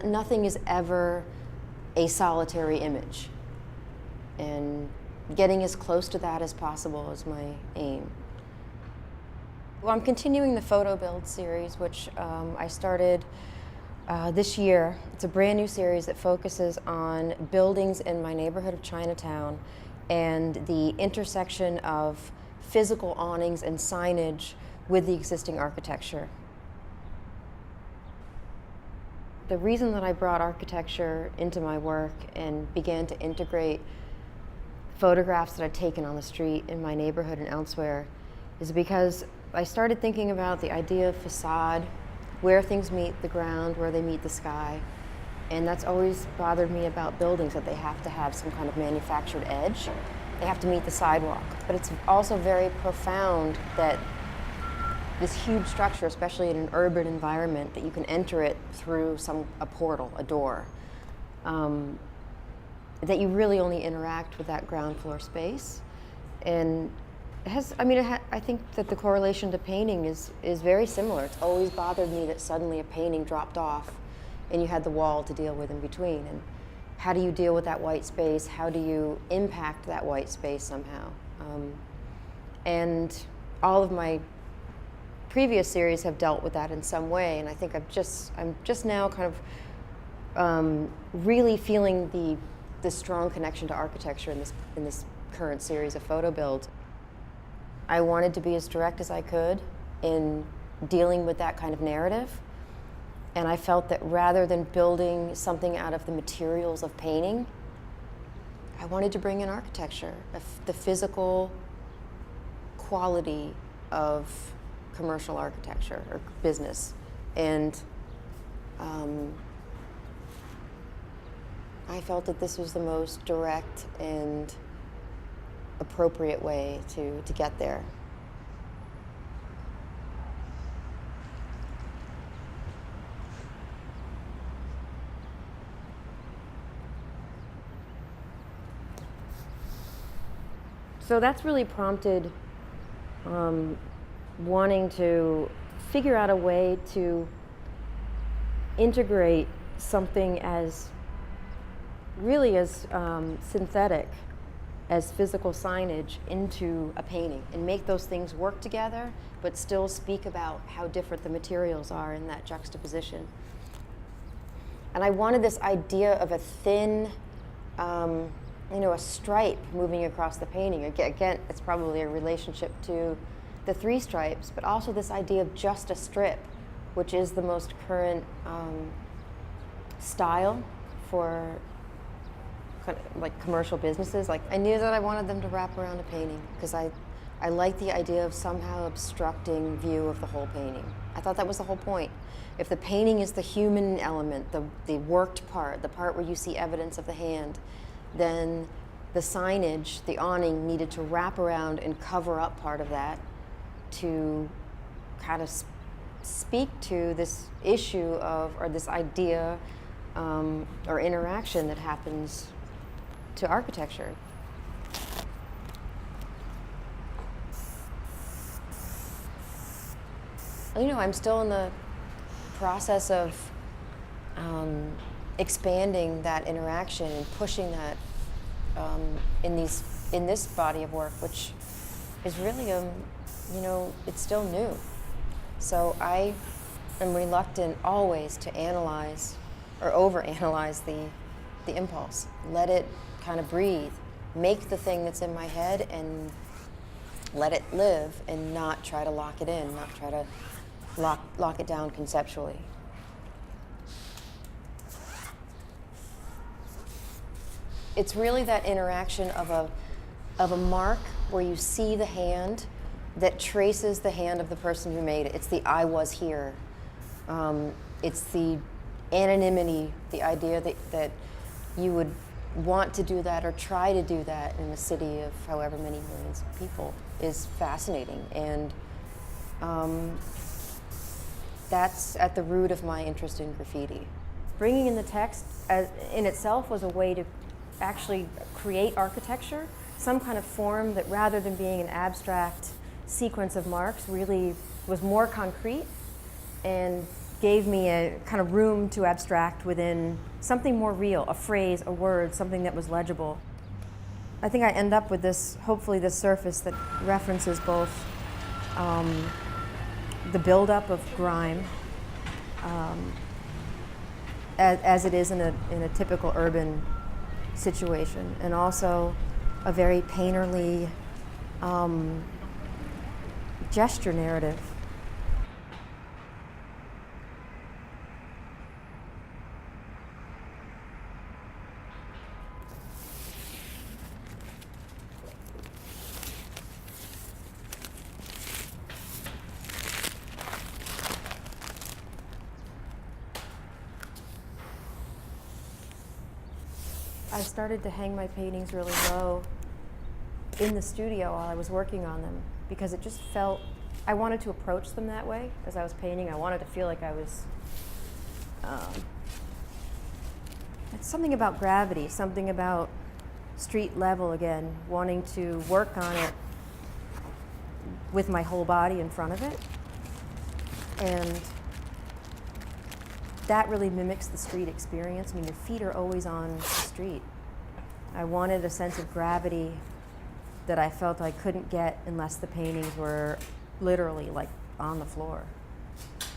Nothing is ever a solitary image, and getting as close to that as possible is my aim. Well, I'm continuing the photo build series, which I started this year. It's a brand new series that focuses on buildings in my neighborhood of Chinatown and the intersection of physical awnings and signage with the existing architecture. The reason that I brought architecture into my work and began to integrate photographs that I'd taken on the street in my neighborhood and elsewhere is because I started thinking about the idea of facade, where things meet the ground, where they meet the sky. And that's always bothered me about buildings, that they have to have some kind of manufactured edge. They have to meet the sidewalk. But it's also very profound that this huge structure, especially in an urban environment, that you can enter it through a portal, a door, that you really only interact with that ground floor space. And I think that the correlation to painting is very similar. It's always bothered me that suddenly a painting dropped off and you had the wall to deal with in between. And how do you deal with that white space? How do you impact that white space somehow? And all of my previous series have dealt with that in some way, and I think I'm just now kind of really feeling the strong connection to architecture in this current series of photo builds. I wanted to be as direct as I could in dealing with that kind of narrative, and I felt that rather than building something out of the materials of painting, I wanted to bring in architecture, the physical quality of commercial architecture or business. And I felt that this was the most direct and appropriate way to get there. So that's really prompted wanting to figure out a way to integrate something as synthetic as physical signage into a painting and make those things work together, but still speak about how different the materials are in that juxtaposition. And I wanted this idea of a thin, a stripe moving across the painting. Again, it's probably a relationship to the three stripes, but also this idea of just a strip, which is the most current style for kind of like commercial businesses. Like, I knew that I wanted them to wrap around a painting because I like the idea of somehow obstructing view of the whole painting. I thought that was the whole point. If the painting is the human element, the worked part, the part where you see evidence of the hand, then the signage, the awning, needed to wrap around and cover up part of that to kind of speak to this issue or this idea or interaction that happens to architecture. I'm still in the process of expanding that interaction and pushing that in this body of work, which is really it's still new. So I am reluctant always to analyze or overanalyze the impulse. Let it kind of breathe. Make the thing that's in my head and let it live, and not try to lock it in, not try to lock it down conceptually. It's really that interaction of a mark where you see the hand that traces the hand of the person who made it. It's the "I was here." It's the anonymity, the idea that you would want to do that or try to do that in a city of however many millions of people is fascinating. And that's at the root of my interest in graffiti. Bringing in the text in itself was a way to actually create architecture, some kind of form that, rather than being an abstract sequence of marks, really was more concrete and gave me a kind of room to abstract within something more real, a phrase, a word, something that was legible. I think I end up with this, hopefully this surface that references both the buildup of grime, as it is in a typical urban situation, and also a very painterly gesture narrative. I started to hang my paintings really low in the studio while I was working on them, because it just felt, I wanted to approach them that way as I was painting. I wanted to feel like I was, it's something about gravity, something about street level again, wanting to work on it with my whole body in front of it. And that really mimics the street experience. I mean, your feet are always on the street. I wanted a sense of gravity that I felt I couldn't get unless the paintings were literally like on the floor.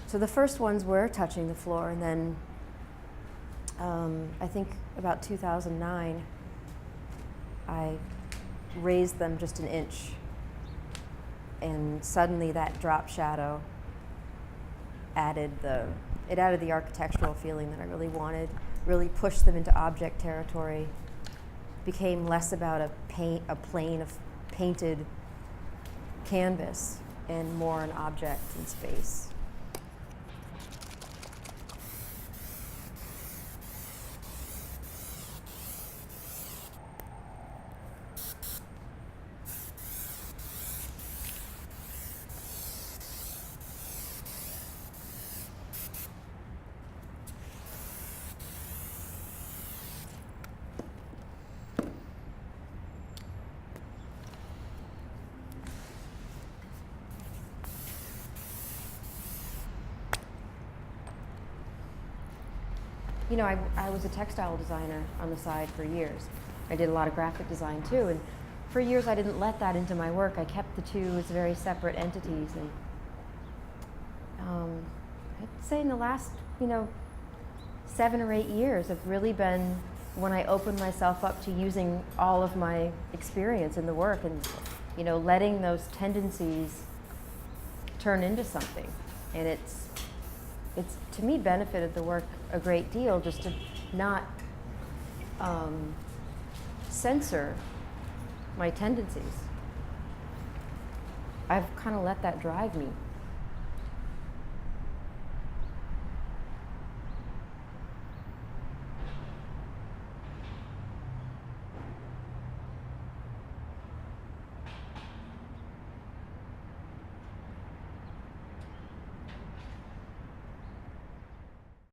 So the first ones were touching the floor, and then I think about 2009, I raised them just an inch, and suddenly that drop shadow added the architectural feeling that I really wanted, really pushed them into object territory, became less about a plane of painted canvas and more an object in space. You know, I was a textile designer on the side for years. I did a lot of graphic design too, and for years I didn't let that into my work. I kept the two as very separate entities, and I'd say in the last, 7 or 8 years have really been when I opened myself up to using all of my experience in the work, and letting those tendencies turn into something. And it's to me benefited the work a great deal just to not censor my tendencies. I've kind of let that drive me.